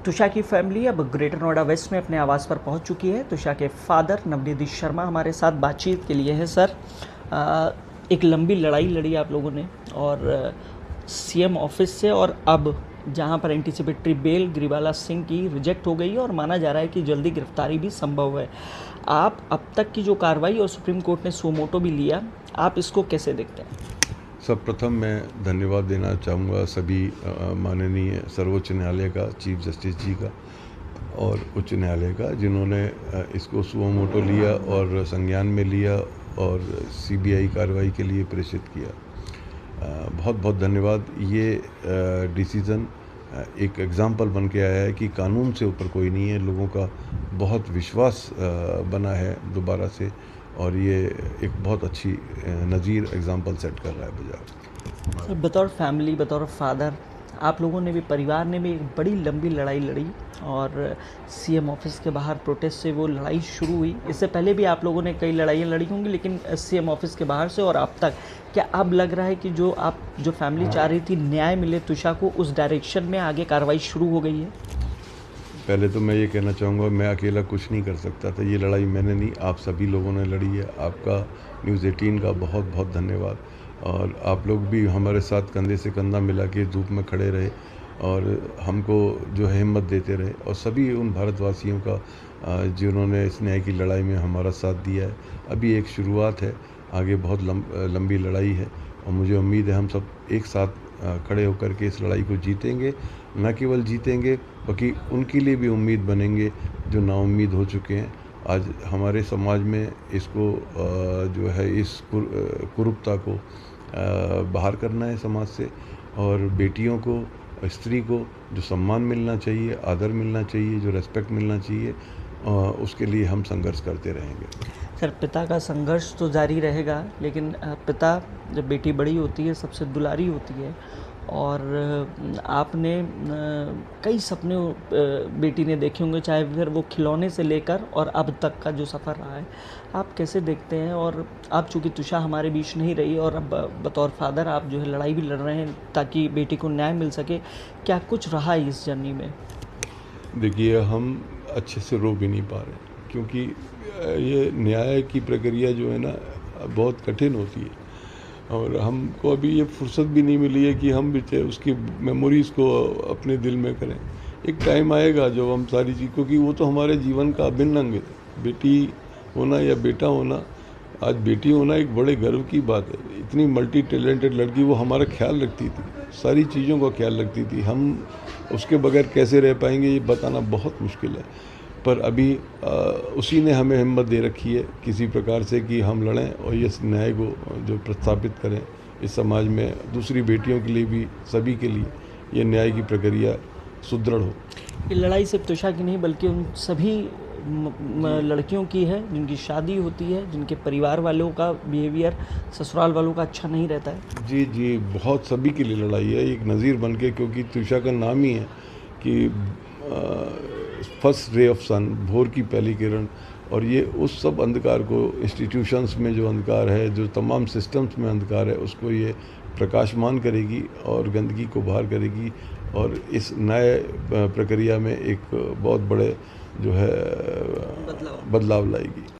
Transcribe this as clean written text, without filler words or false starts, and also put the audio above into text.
तुषा की फैमिली अब greater Noida waste में अपने आवास पर पहुंच चुकी है। तुषा के फादर नवनीत शर्मा हमारे साथ बातचीत के लिए है। सर, एक लंबी लड़ाई लड़ी आप लोगों ने और सीएम ऑफिस से, और अब जहां पर एंटीसिपेटरी बेल ग्रिवाला सिंह की रिजेक्ट हो गई है और माना जा रहा है कि जल्दी गिरफ्तारी भी संभव है। आप अब तक की जो कार्रवाई और सुप्रीम कोर्ट ने सो मोटो भी लिया, आप इसको कैसे देखते हैं? सर्वप्रथम मैं धन्यवाद देना चाहूँगा सभी माननीय सर्वोच्च न्यायालय का, चीफ जस्टिस जी का और उच्च न्यायालय का, जिन्होंने इसको सुओ मोटो लिया और संज्ञान में लिया और सीबीआई कार्रवाई के लिए प्रेषित किया। बहुत बहुत धन्यवाद। ये डिसीज़न एक एग्ज़ाम्पल बन के आया है कि कानून से ऊपर कोई नहीं है। लोगों का बहुत विश्वास बना है दोबारा से, और ये एक बहुत अच्छी नज़ीर एग्ज़ाम्पल सेट कर रहा है बाजार। सर, बतौर फैमिली, बतौर फादर, आप लोगों ने भी, परिवार ने भी एक बड़ी लंबी लड़ाई लड़ी और सीएम ऑफिस के बाहर प्रोटेस्ट से वो लड़ाई शुरू हुई। इससे पहले भी आप लोगों ने कई लड़ाइयाँ लड़ी होंगी, लेकिन सीएम ऑफिस के बाहर से और अब तक, क्या अब लग रहा है कि जो फैमिली चाह रही थी न्याय मिले तुषा को, उस डायरेक्शन में आगे कार्रवाई शुरू हो गई है? पहले तो मैं ये कहना चाहूँगा, मैं अकेला कुछ नहीं कर सकता था। ये लड़ाई मैंने नहीं, आप सभी लोगों ने लड़ी है। आपका न्यूज़ 18 का बहुत बहुत धन्यवाद। और आप लोग भी हमारे साथ कंधे से कंधा मिला के धूप में खड़े रहे और हमको जो है हिम्मत देते रहे, और सभी उन भारतवासियों का जिन्होंने इस न्याय की लड़ाई में हमारा साथ दिया है। अभी एक शुरुआत है, आगे बहुत लंबी लड़ाई है, और मुझे उम्मीद है हम सब एक साथ खड़े होकर के इस लड़ाई को जीतेंगे। न केवल जीतेंगे, बल्कि उनके लिए भी उम्मीद बनेंगे जो नाउम्मीद हो चुके हैं। आज हमारे समाज में इसको जो है इस कुरूपता को बाहर करना है समाज से, और बेटियों को, स्त्री को जो सम्मान मिलना चाहिए, आदर मिलना चाहिए, जो रेस्पेक्ट मिलना चाहिए, उसके लिए हम संघर्ष करते रहेंगे। सर, पिता का संघर्ष तो जारी रहेगा, लेकिन पिता, जब बेटी बड़ी होती है, सबसे दुलारी होती है, और आपने कई सपने बेटी ने देखे होंगे, चाहे फिर वो खिलौने से लेकर और अब तक का जो सफ़र रहा है, आप कैसे देखते हैं? और आप चूँकि तुषा हमारे बीच नहीं रही और अब बतौर फादर आप जो है लड़ाई भी लड़ रहे हैं ताकि बेटी को न्याय मिल सके, क्या कुछ रहा है इस जर्नी में? देखिए, हम अच्छे से रो भी नहीं पा रहे, क्योंकि ये न्याय की प्रक्रिया जो है ना, बहुत कठिन होती है, और हमको अभी ये फुर्सत भी नहीं मिली है कि हम भी उसकी मेमोरीज़ को अपने दिल में करें। एक टाइम आएगा जब हम सारी चीज़, क्योंकि वो तो हमारे जीवन का अभिन्न अंग है। बेटी होना या बेटा होना, आज बेटी होना एक बड़े गर्व की बात है। इतनी मल्टी टैलेंटेड लड़की, वो हमारा ख्याल रखती थी, सारी चीज़ों का ख्याल रखती थी। हम उसके बगैर कैसे रह पाएंगे, ये बताना बहुत मुश्किल है। पर अभी उसी ने हमें हिम्मत दे रखी है किसी प्रकार से कि हम लड़ें और इस न्याय को जो प्रस्थापित करें इस समाज में, दूसरी बेटियों के लिए भी, सभी के लिए ये न्याय की प्रक्रिया सुदृढ़ हो। ये लड़ाई सिर्फ तुषा की नहीं, बल्कि उन सभी लड़कियों की है जिनकी शादी होती है, जिनके परिवार वालों का बिहेवियर ससुराल वालों का अच्छा नहीं रहता है। जी जी, बहुत सभी के लिए लड़ाई है, एक नज़ीर बन के, क्योंकि तुषा का नाम ही है कि फर्स्ट रे ऑफ सन, भोर की पहली किरण। और ये उस सब अंधकार को, इंस्टीट्यूशंस में जो अंधकार है, जो तमाम सिस्टम्स में अंधकार है, उसको ये प्रकाशमान करेगी और गंदगी को बाहर करेगी, और इस नए प्रक्रिया में एक बहुत बड़े जो है बदलाव लाएगी।